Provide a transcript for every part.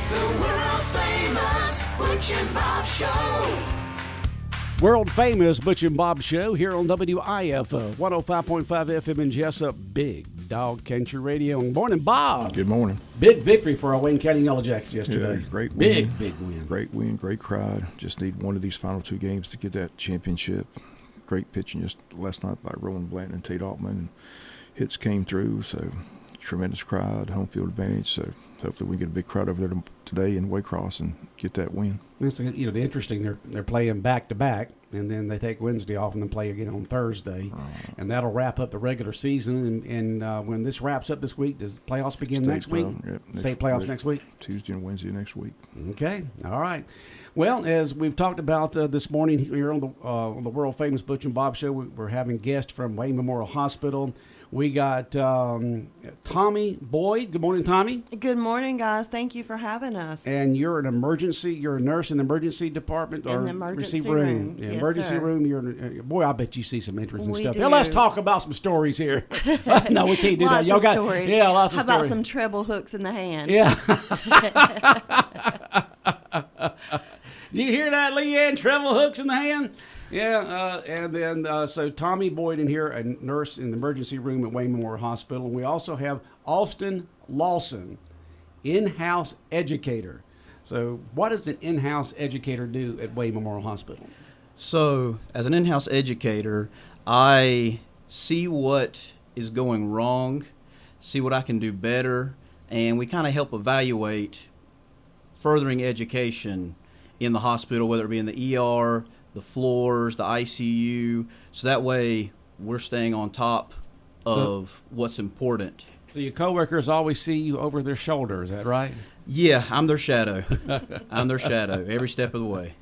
The world famous Butch and Bob Show. World famous Butch and Bob Show here on WIFO 105.5 FM in Jesup, Big Dog Country Radio. Good morning, Bob. Good morning. Big victory for our Wayne County Yellow Jackets yesterday. Yeah, great win. Big win. Great win, great crowd. Just need one of these final two games to get that championship. Great pitching just last night by Rowan Blanton and Tate Altman. Hits came through, so tremendous crowd, home field advantage. So hopefully we get a big crowd over there today in Waycross and get that win. It's, the interesting, they're playing back to back, and then they take Wednesday off and then play again on Thursday, and that'll wrap up the regular season. And when this wraps up this week, does playoffs begin next week? Yep, State playoffs next week? Tuesday and Wednesday next week. Okay, all right. Well, as we've talked about this morning here on the world famous Butch and Bob Show, we're having guests from Wayne Memorial Hospital. We got Tommy Boyd. Good morning, Tommy. Good morning, guys. Thank you for having us. And you're a nurse in the emergency department or in the emergency room. Yes, emergency sir. room. Boy, I bet you see some interesting We stuff. do. Now, let's talk about some stories here. No, we can't do Lots that. Y'all of got stories. Yeah, lots of How stories. about some treble hooks in the hand? Yeah. Did you hear that, Leanne? Treble hooks in the hand? Yeah, and then so Tommy Boyd in here, a nurse in the emergency room at Wayne Memorial Hospital. And we also have Austin Lawson, in-house educator. So what does an in-house educator do at Wayne Memorial Hospital? So as an in-house educator, I see what is going wrong, see what I can do better, and we kind of help evaluate furthering education in the hospital, whether it be in the ER, the floors, the ICU, so that way we're staying on top of what's important. So your coworkers always see you over their shoulder, is that right? Yeah, I'm their shadow. I'm their shadow every step of the way.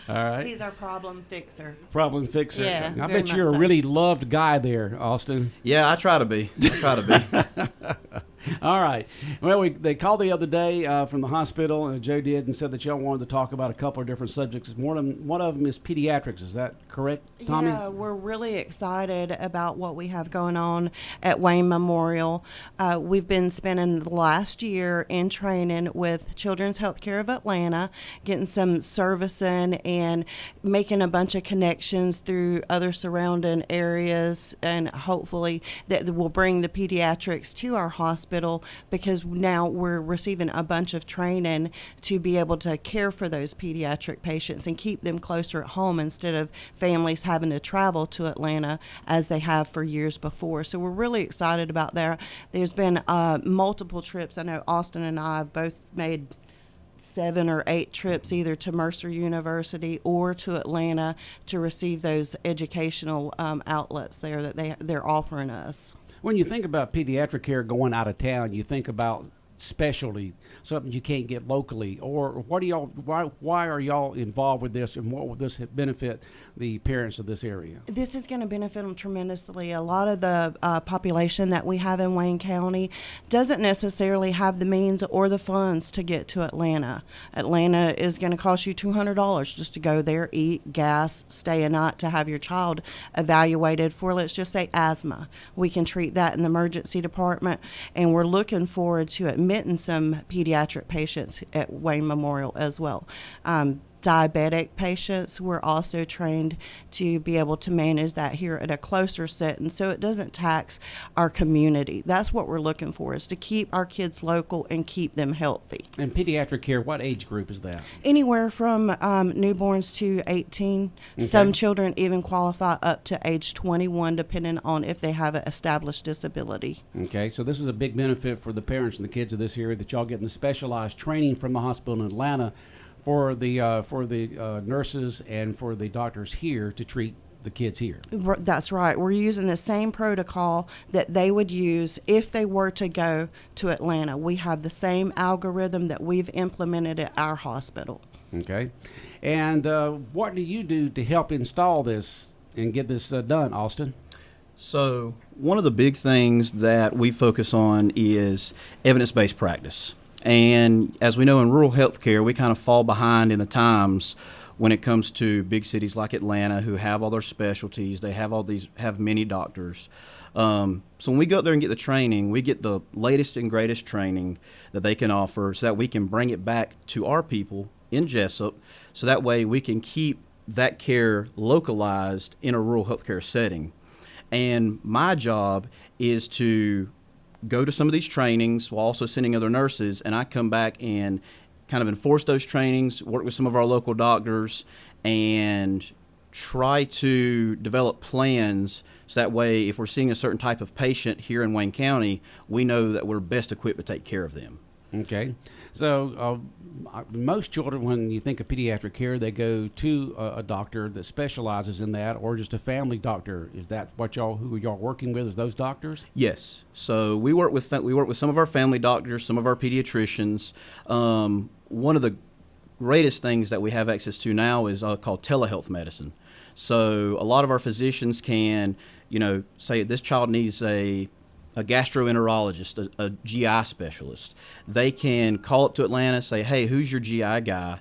All right. He's our problem fixer. Problem fixer. Yeah, I very bet you're much a so. really loved guy there, Austin. Yeah, I try to be. All right. Well, they called the other day from the hospital, and Joe did, and said that y'all wanted to talk about a couple of different subjects. One of them is pediatrics. Is that correct, Tommy? Yeah, we're really excited about what we have going on at Wayne Memorial. We've been spending the last year in training with Children's Healthcare of Atlanta, getting some servicing and making a bunch of connections through other surrounding areas, and hopefully that will bring the pediatrics to our hospital, because now we're receiving a bunch of training to be able to care for those pediatric patients and keep them closer at home instead of families having to travel to Atlanta as they have for years before. So we're really excited about that. There's been multiple trips. I know Austin and I have both made 7 or 8 trips either to Mercer University or to Atlanta to receive those educational outlets there that they're offering us. When you think about pediatric care going out of town, you think about specialty, something you can't get locally, or why are y'all involved with this, and what will this benefit the parents of this area? This is going to benefit them tremendously. A lot of the population that we have in Wayne County doesn't necessarily have the means or the funds to get to Atlanta. Atlanta is going to cost you $200 just to go there, eat, gas, stay a night to have your child evaluated for, let's just say, asthma. We can treat that in the emergency department, and we're looking forward to admitting some pediatric patients at Wayne Memorial as well. Diabetic patients, we're also trained to be able to manage that here at a closer setting so it doesn't tax our community. That's what we're looking for, is to keep our kids local and keep them healthy. And pediatric care, what age group is that? Anywhere from newborns to 18. Okay. Some children even qualify up to age 21 depending on if they have an established disability. Okay, so this is a big benefit for the parents and the kids of this area, that y'all getting the specialized training from the hospital in Atlanta for the nurses and for the doctors here to treat the kids here. That's right. We're using the same protocol that they would use if they were to go to Atlanta. We have the same algorithm that we've implemented at our hospital. Okay. And what do you do to help install this and get this done, Austin? So one of the big things that we focus on is evidence-based practice. And as we know, in rural healthcare, we kind of fall behind in the times when it comes to big cities like Atlanta, who have all their specialties. They have have many doctors. So when we go up there and get the training, we get the latest and greatest training that they can offer so that we can bring it back to our people in Jesup, so that way we can keep that care localized in a rural healthcare setting. And my job is to go to some of these trainings while also sending other nurses, and I come back and kind of enforce those trainings, work with some of our local doctors, and try to develop plans so that way if we're seeing a certain type of patient here in Wayne County, we know that we're best equipped to take care of them. Okay. So most children, when you think of pediatric care, they go to a doctor that specializes in that, or just a family doctor. Is that what who y'all working with? Is those doctors? Yes. So we work with some of our family doctors, some of our pediatricians. One of the greatest things that we have access to now is called telehealth medicine. So a lot of our physicians can, say this child needs a gastroenterologist, a GI specialist. They can call up to Atlanta, say, hey, who's your GI guy?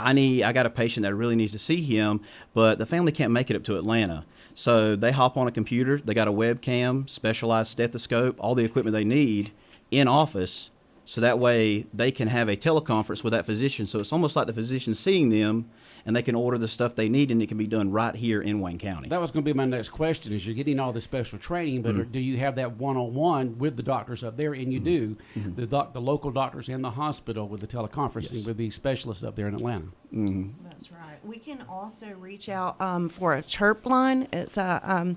I got a patient that really needs to see him, but the family can't make it up to Atlanta. So they hop on a computer, they got a webcam, specialized stethoscope, all the equipment they need in office, so that way they can have a teleconference with that physician. So it's almost like the physician seeing them, and they can order the stuff they need, and it can be done right here in Wayne County. That was going to be my next question, is you're getting all this special training, but do you have that one-on-one with the doctors up there? And you do, the local doctors in the hospital with the teleconferencing with the specialists up there in Atlanta. That's right. We can also reach out for a chirp line. It's a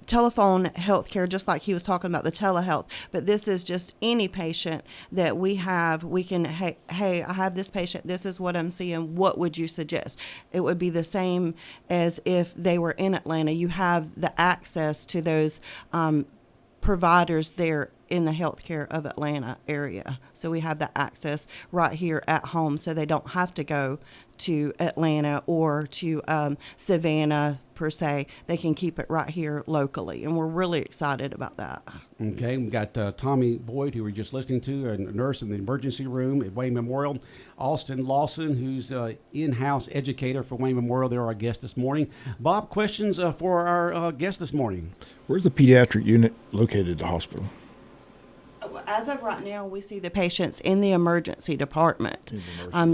telephone health care, just like he was talking about the telehealth, but this is just any patient that we have. We can, hey, I have this patient, this is what I'm seeing, what would you suggest? It would be the same as if they were in Atlanta. You have the access to those providers there in the healthcare of Atlanta area. So we have the access right here at home, so they don't have to go to Atlanta or to Savannah per se. They can keep it right here locally, and we're really excited about that. Okay, we got Tommy Boyd, who we were just listening to, a nurse in the emergency room at Wayne Memorial. Austin Lawson, who's in-house educator for Wayne Memorial. They're our guest this morning. Bob, questions for our guest this morning? Where's the pediatric unit located at the hospital? As of right now, we see the patients in the emergency department.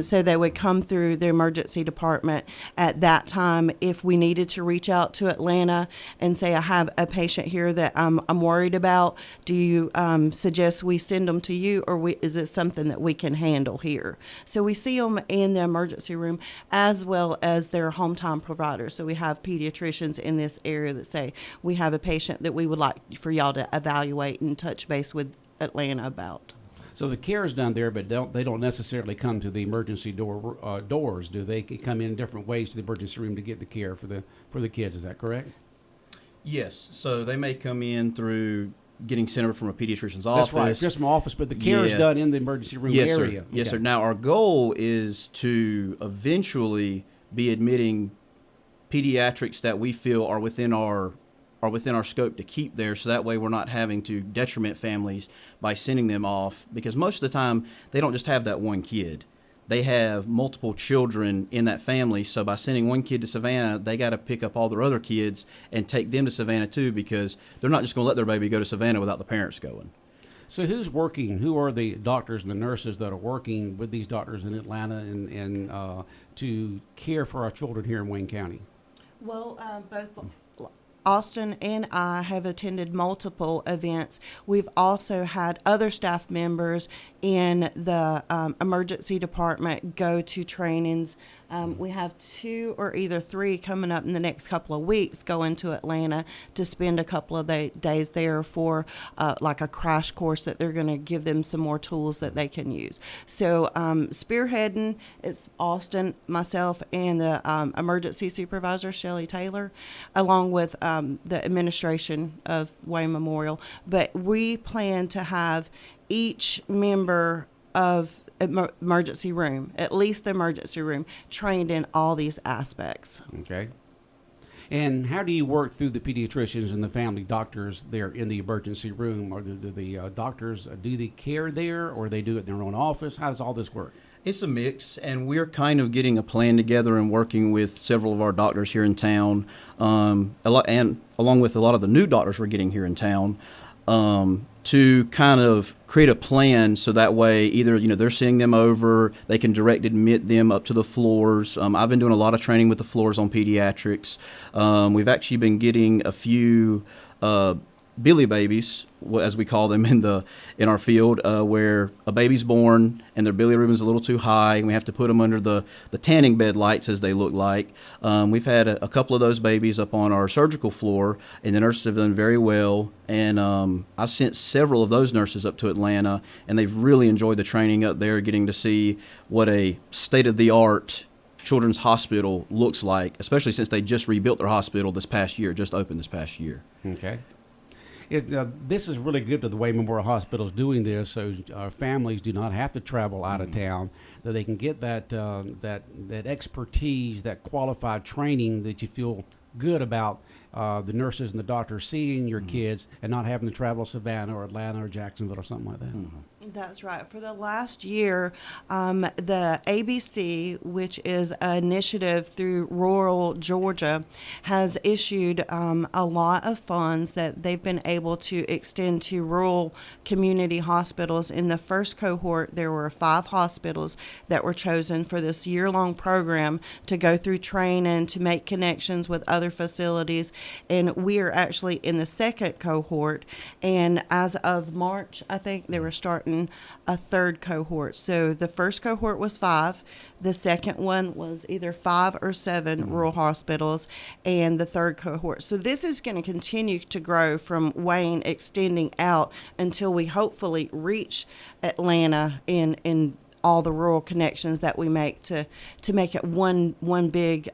So they would come through the emergency department at that time. If we needed to reach out to Atlanta and say, I have a patient here that I'm worried about, do you suggest we send them to you, or is it something that we can handle here? So we see them in the emergency room as well as their home time providers. So we have pediatricians in this area that say, we have a patient that we would like for y'all to evaluate and touch base with Atlanta about. So the care is done there, but they don't necessarily come to the emergency doors, do they? Come in different ways to the emergency room to get the care for the kids. Is that correct? Yes. So they may come in through getting sent over from a pediatrician's office. That's right, just from office, but the care is done in the emergency room yes, area. Sir. Yes, sir. Now our goal is to eventually be admitting pediatrics that we feel are within our scope to keep there, so that way we're not having to detriment families by sending them off, because most of the time they don't just have that one kid. They have multiple children in that family, so by sending one kid to Savannah, they got to pick up all their other kids and take them to Savannah too, because they're not just going to let their baby go to Savannah without the parents going. So who are the doctors and the nurses that are working with these doctors in Atlanta and to care for our children here in Wayne County? Well, both Austin and I have attended multiple events. We've also had other staff members in the emergency department go to trainings. We have 2 or either 3 coming up in the next couple of weeks going to Atlanta to spend a couple of days there for like a crash course that they're going to give them some more tools that they can use. So spearheading, it's Austin, myself, and the emergency supervisor, Shelley Taylor, along with the administration of Wayne Memorial. But we plan to have each member of emergency room, at least the emergency room, trained in all these aspects. Okay. And how do you work through the pediatricians and the family doctors there in the emergency room? Or do the doctors do the care there, or they do it in their own office? How does all this work? It's a mix, and we're kind of getting a plan together and working with several of our doctors here in town, and along with a lot of the new doctors we're getting here in town, to kind of create a plan so that way either they're seeing them over, they can direct admit them up to the floors. I've been doing a lot of training with the floors on pediatrics. We've actually been getting a few Billy babies, as we call them in our field, where a baby's born and their bilirubin is a little too high, and we have to put them under the tanning bed lights, as they look like. We've had a couple of those babies up on our surgical floor, and the nurses have done very well. And I've sent several of those nurses up to Atlanta, and they've really enjoyed the training up there, getting to see what a state-of-the-art children's hospital looks like, especially since they just rebuilt their hospital this past year, just opened this past year. Okay. This is really good that the Wayne Memorial Hospital is doing this, so our families do not have to travel out of town, that they can get that expertise, that qualified training that you feel good about the nurses and the doctors seeing your kids and not having to travel to Savannah or Atlanta or Jacksonville or something like that. That's right. For the last year, the ABC, which is an initiative through rural Georgia, has issued a lot of funds that they've been able to extend to rural community hospitals. In the first cohort, there were 5 hospitals that were chosen for this year-long program to go through training, to make connections with other facilities. And we are actually in the second cohort. And as of March, I think they were starting a third cohort. So the first cohort was 5. The second one was either 5 or 7 rural hospitals, and the third cohort. So this is going to continue to grow from Wayne, extending out until we hopefully reach Atlanta in all the rural connections that we make to make it one big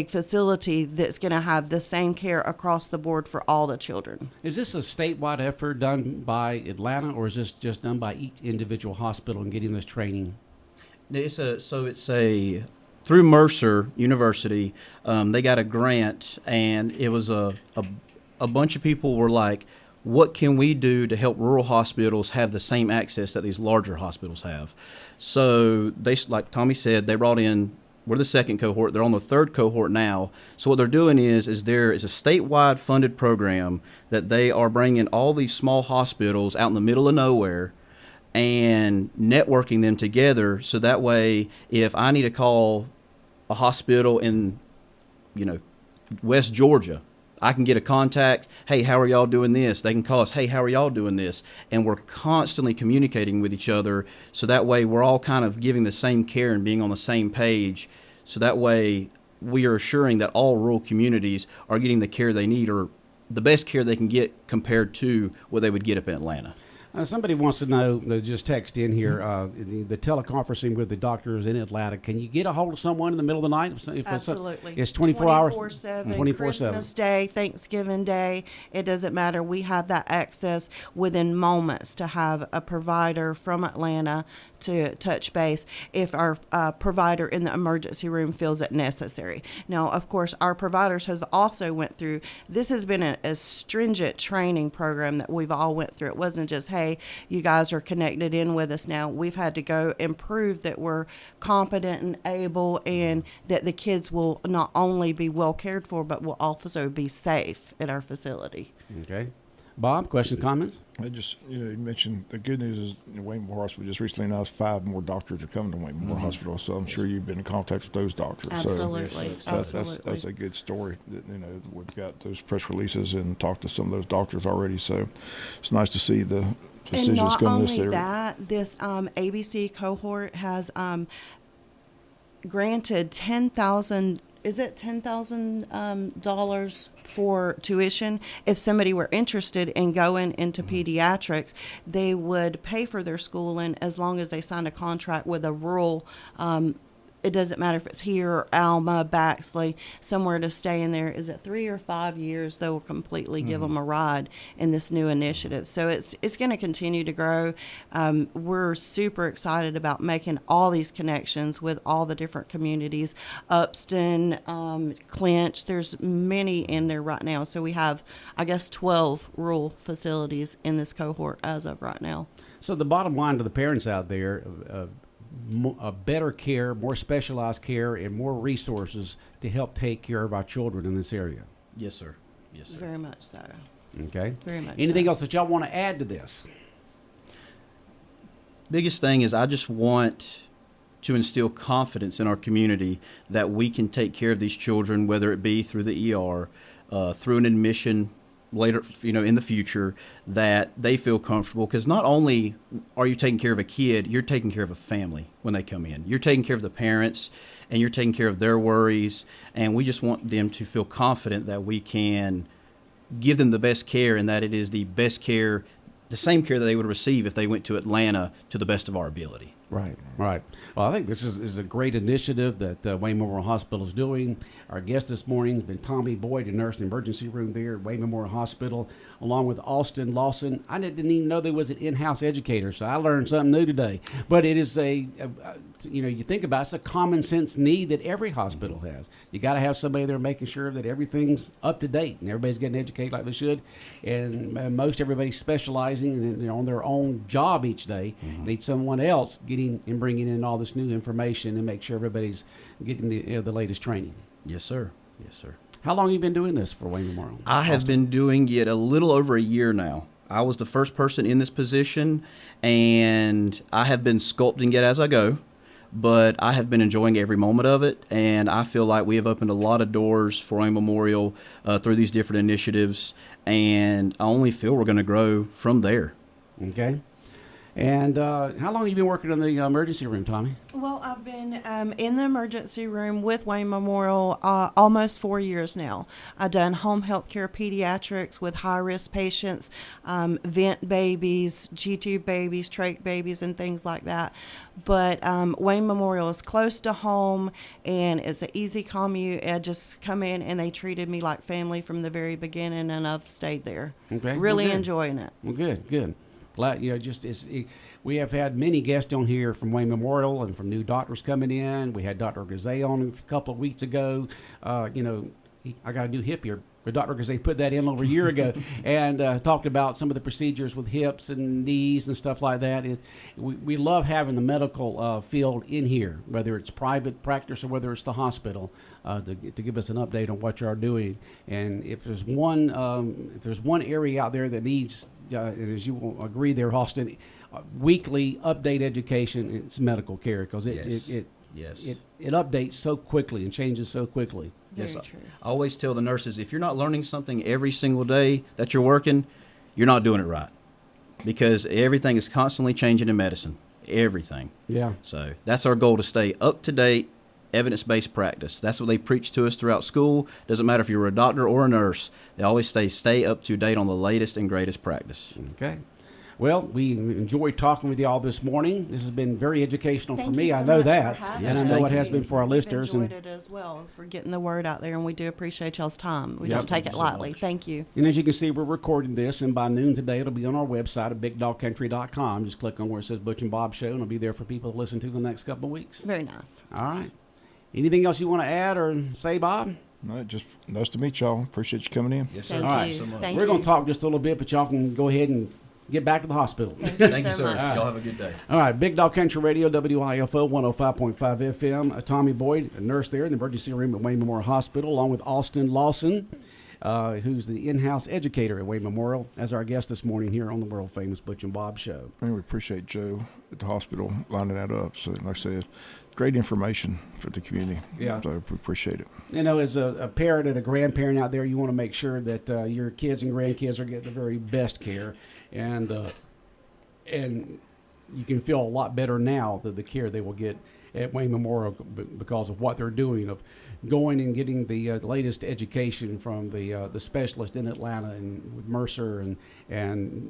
facility that's going to have the same care across the board for all the children. Is this a statewide effort done by Atlanta, or is this just done by each individual hospital and getting this training? It's through Mercer University. They got a grant, and it was a bunch of people were like, what can we do to help rural hospitals have the same access that these larger hospitals have? So they, like Tommy said, they brought in, we're the second cohort. They're on the third cohort now. So what they're doing is there is a statewide funded program that they are bringing all these small hospitals out in the middle of nowhere and networking them together. So that way, if I need to call a hospital in, West Georgia, I can get a contact. Hey, how are y'all doing this? They can call us. Hey, how are y'all doing this? And we're constantly communicating with each other. So that way we're all kind of giving the same care and being on the same page. So that way we are assuring that all rural communities are getting the care they need, or the best care they can get compared to what they would get up in Atlanta. Somebody wants to know, they just text in here, the teleconferencing with the doctors in Atlanta. Can you get a hold of someone in the middle of the night? Absolutely. It's 24 hours. 24/7. 24/7. Christmas Day, Thanksgiving Day, it doesn't matter. We have that access within moments to have a provider from Atlanta to touch base if our provider in the emergency room feels it necessary. Now, of course, our providers have also went through, this has been a stringent training program that we've all went through. It wasn't just, hey, you guys are connected in with us now. We've had to go and prove that we're competent and able, and that the kids will not only be well cared for, but will also be safe at our facility. Okay. Bob, questions, comments? I just, you mentioned the good news is Wayne Memorial Hospital just recently announced 5 more doctors are coming to Wayne Memorial Hospital. So I'm sure you've been in contact with those doctors. Absolutely. So that's a good story. That, we've got those press releases and talked to some of those doctors already. So it's nice to see the decisions and not going this only area. that, this ABC cohort has granted $10,000 for tuition. If somebody were interested in going into pediatrics, they would pay for their schooling as long as they signed a contract with a rural it doesn't matter if it's here or Alma, Baxley, somewhere to stay in there. Is it 3 or 5 years? They will completely give them a ride in this new initiative. So it's going to continue to grow. We're super excited about making all these connections with all the different communities. Upston, Clinch, there's many in there right now. So we have, I guess, 12 rural facilities in this cohort as of right now. So the bottom line to the parents out there, better care, more specialized care, and more resources to help take care of our children in this area. Yes, sir. Yes, sir. Very much so. Okay. Very much Anything so. else that y'all want to add to this? Biggest thing is I just want to instill confidence in our community that we can take care of these children, whether it be through the ER, through an admission later, in the future, that they feel comfortable. Because not only are you taking care of a kid, you're taking care of a family when they come in. You're taking care of the parents, and you're taking care of their worries. And we just want them to feel confident that we can give them the best care, and that it is the best care, the same care that they would receive if they went to Atlanta, to the best of our ability. Right, right. Well, I think this is a great initiative that Wayne Memorial Hospital is doing. Our guest this morning has been Tommy Boyd, a nurse in the emergency room there at Wayne Memorial Hospital, along with Austin Lawson. I didn't even know there was an in-house educator, so I learned something new today. But it is you think about it, it's a common sense need that every hospital has. You got to have somebody there making sure that everything's up to date and everybody's getting educated like they should. And most everybody's specializing and on their own job each day. Need someone else getting and bringing in all this new information and make sure everybody's getting the latest training. Yes, sir. Yes, sir. How long have you been doing this for Wayne Memorial? I have been doing it a little over a year now. I was the first person in this position, and I have been sculpting it as I go, but I have been enjoying every moment of it, and I feel like we have opened a lot of doors for Wayne Memorial through these different initiatives, and I only feel we're going to grow from there. Okay. And how long have you been working in the emergency room, Tommy? Well, I've been in the emergency room with Wayne Memorial almost 4 years now. I've done home health care pediatrics with high-risk patients, vent babies, G-tube babies, trach babies, and things like that. But Wayne Memorial is close to home, and it's an easy commute. I just come in, and they treated me like family from the very beginning, and I've stayed there. Okay. Really Well, good. enjoying it. Well, good. Glad, we have had many guests on here from Wayne Memorial and from new doctors coming in. We had Dr. Gazay on a couple of weeks ago. I got a new hip here, but Dr. Gazay put that in over a year ago and talked about some of the procedures with hips and knees and stuff like that. We love having the medical field in here, whether it's private practice or whether it's the hospital, to give us an update on what you are doing. And if there's one area out there that needs, and as you will agree there, Austin, weekly update education, it's medical care, because it updates so quickly and changes so quickly. Yes, Very true. I always tell the nurses, if you're not learning something every single day that you're working, you're not doing it right, because everything is constantly changing in medicine, everything. Yeah. So that's our goal, to stay up to date, evidence-based practice. That's what they preach to us throughout school. Doesn't matter if you're a doctor or a nurse. They always stay up to date on the latest and greatest practice. Okay. Well, we enjoyed talking with you all this morning. This has been very educational for me. I know much that, for having and I us. know it has been for our We've listeners. enjoyed it as well, for getting the word out there, and we do appreciate y'all's time. We Yep. don't take it lightly. Thank you. And as you can see, we're recording this, and by noon today, it'll be on our website at bigdogcountry.com. Just click on where it says Butch and Bob Show, and it'll be there for people to listen to the next couple of weeks. Very nice. All right. Anything else you want to add or say, Bob? No, just nice to meet y'all. Appreciate you coming in. Yes, sir. Thank All right. you. So much. Thank We're you. going to talk just a little bit, but y'all can go ahead and get back to the hospital. Thank you, so sir. much. Y'all have a good day. All right, Big Dog Country Radio, WIFO 105.5 FM. Tommy Boyd, a nurse there in the emergency room at Wayne Memorial Hospital, along with Austin Lawson, who's the in-house educator at Wayne Memorial, as our guest this morning here on the world-famous Butch and Bob Show. And we appreciate Joe at the hospital lining that up. So, like I said, great information for the community. Yeah. So we appreciate it. You know, as a parent and a grandparent out there, you want to make sure that your kids and grandkids are getting the very best care, and you can feel a lot better now that the care they will get at Wayne Memorial because of what they're doing, of going and getting the latest education from the specialist in Atlanta and with Mercer and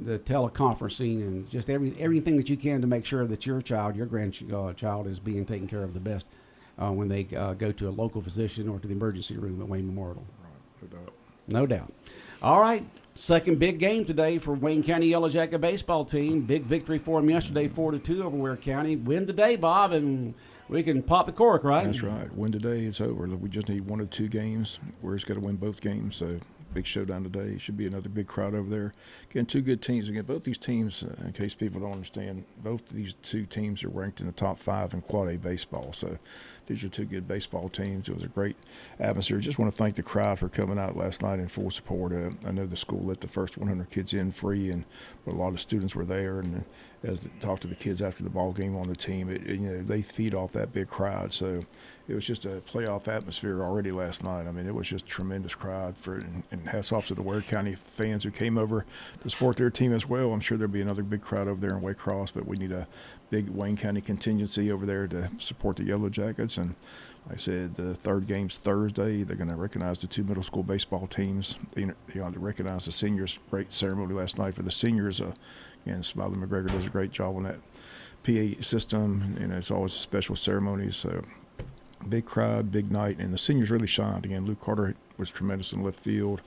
the teleconferencing and just everything that you can to make sure that your child, your grandchild, is being taken care of the best when they go to a local physician or to the emergency room at Wayne Memorial. No doubt. No doubt. All right, second big game today for Wayne County Yellow Jacket baseball team. Big victory for them yesterday, 4-2 over Ware County. Win today, Bob, and we can pop the cork, right? That's right. Win today, it's over. We just need 1 of 2 games. Ware's got to win both games, so big showdown today. Should be another big crowd over there. Again, 2 good teams. Again, both these teams, in case people don't understand, both of these 2 teams are ranked in the top 5 in Quad A baseball. So these are 2 good baseball teams. It was a great atmosphere. Just want to thank the crowd for coming out last night in full support. I know the school let the first 100 kids in free, but a lot of students were there. And as I talked to the kids after the ball game on the team, they feed off that big crowd. So it was just a playoff atmosphere already last night. I mean, it was just a tremendous crowd and hats off to the Ware County fans who came over to support their team as well. I'm sure there'll be another big crowd over there in Waycross, but we need a big Wayne County contingency over there to support the Yellow Jackets. And like I said, the third game's Thursday. They're going to recognize the 2 middle school baseball teams. They recognize the seniors. Great ceremony last night for the seniors. And Smiley McGregor does a great job on that PA system. It's always a special ceremony. So big crowd, big night, and the seniors really shined. Again, Luke Carter was tremendous in left field.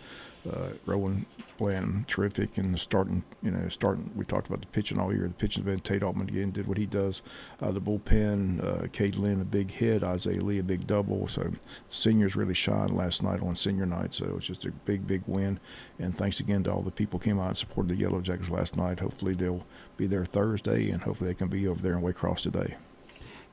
Rowan Bland, terrific, and starting. We talked about the pitching all year. The pitching's been Tate Altman again did what he does. The bullpen, Cade Lynn a big hit, Isaiah Lee a big double. So seniors really shined last night on senior night. So it was just a big win. And thanks again to all the people who came out and supported the Yellow Jackets last night. Hopefully they'll be there Thursday, and hopefully they can be over there in Waycross today.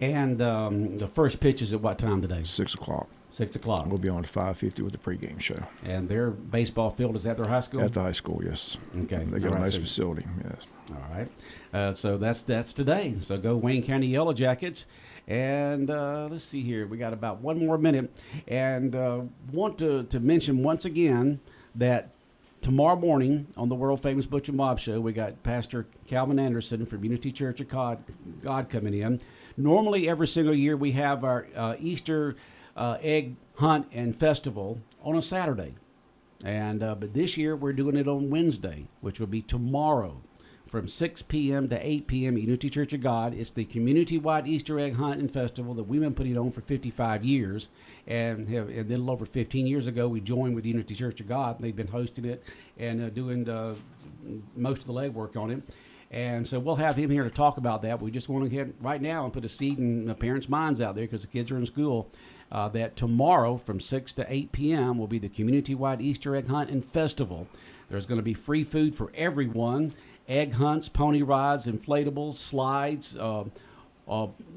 And the first pitch is at what time today? 6 o'clock. 6 o'clock. We'll be on 5:50 with the pregame show. And their baseball field is at their high school? At the high school, yes. Okay. They got a nice facility, yes. All right. So that's today. So go Wayne County Yellow Jackets. And let's see here. We got about 1 more minute. And want to mention once again that tomorrow morning on the world-famous Butch and Bob Show, we got Pastor Calvin Anderson from Unity Church of God coming in. Normally, every single year, we have our Easter egg hunt and festival on a Saturday. But this year, we're doing it on Wednesday, which will be tomorrow from 6 p.m. to 8 p.m. at Unity Church of God. It's the community-wide Easter egg hunt and festival that we've been putting on for 55 years. And a little over 15 years ago, we joined with Unity Church of God. They've been hosting it and doing most of the legwork on it. And so we'll have him here to talk about that. We just want to get right now and put a seed in the parents' minds out there because the kids are in school. That tomorrow from 6 to 8 p.m. will be the community-wide Easter egg hunt and festival. There's going to be free food for everyone, egg hunts, pony rides, inflatables, slides,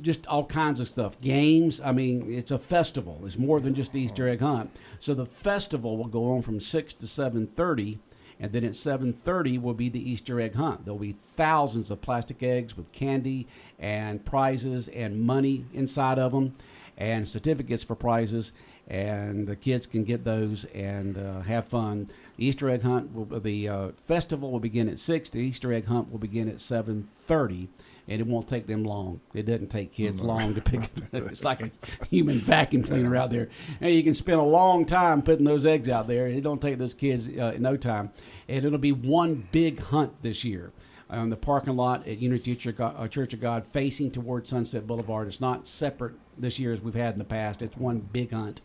just all kinds of stuff, games. I mean, it's a festival. It's more than just the Easter egg hunt. So the festival will go on from 6 to 7:30. And then at 7:30 will be the Easter egg hunt. There'll be thousands of plastic eggs with candy and prizes and money inside of them and certificates for prizes. And the kids can get those and have fun. The Easter egg hunt, the festival will begin at 6. The Easter egg hunt will begin at 7:30. And it won't take them long. It doesn't take kids long to pick it up. It's like a human vacuum cleaner out there. And you can spend a long time putting those eggs out there. It don't take those kids no time. And it'll be one big hunt this year. On the parking lot at Unity Church of God facing toward Sunset Boulevard. It's not separate this year as we've had in the past. It's one big hunt.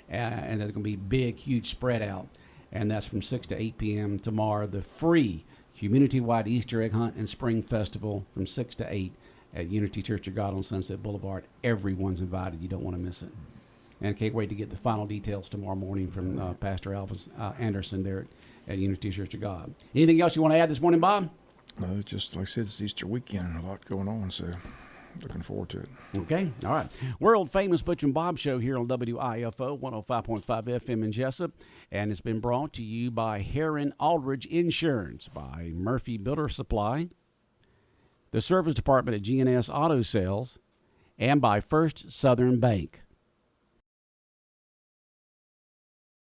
And there's going to be big, huge spread out. And that's from 6 to 8 p.m. tomorrow. The free community-wide Easter egg hunt and spring festival from 6 to 8 at Unity Church of God on Sunset Boulevard. Everyone's invited. You don't want to miss it. And can't wait to get the final details tomorrow morning from Pastor Anderson there at Unity Church of God. Anything else you want to add this morning, Bob? No, just like I said, it's Easter weekend and a lot going on, so looking forward to it. Okay, all right. World-famous Butch and Bob Show here on WIFO 105.5 FM in Jesup. And it's been brought to you by Heron Aldridge Insurance, by Murphy Builder Supply, the Service Department at GNS Auto Sales, and by First Southern Bank.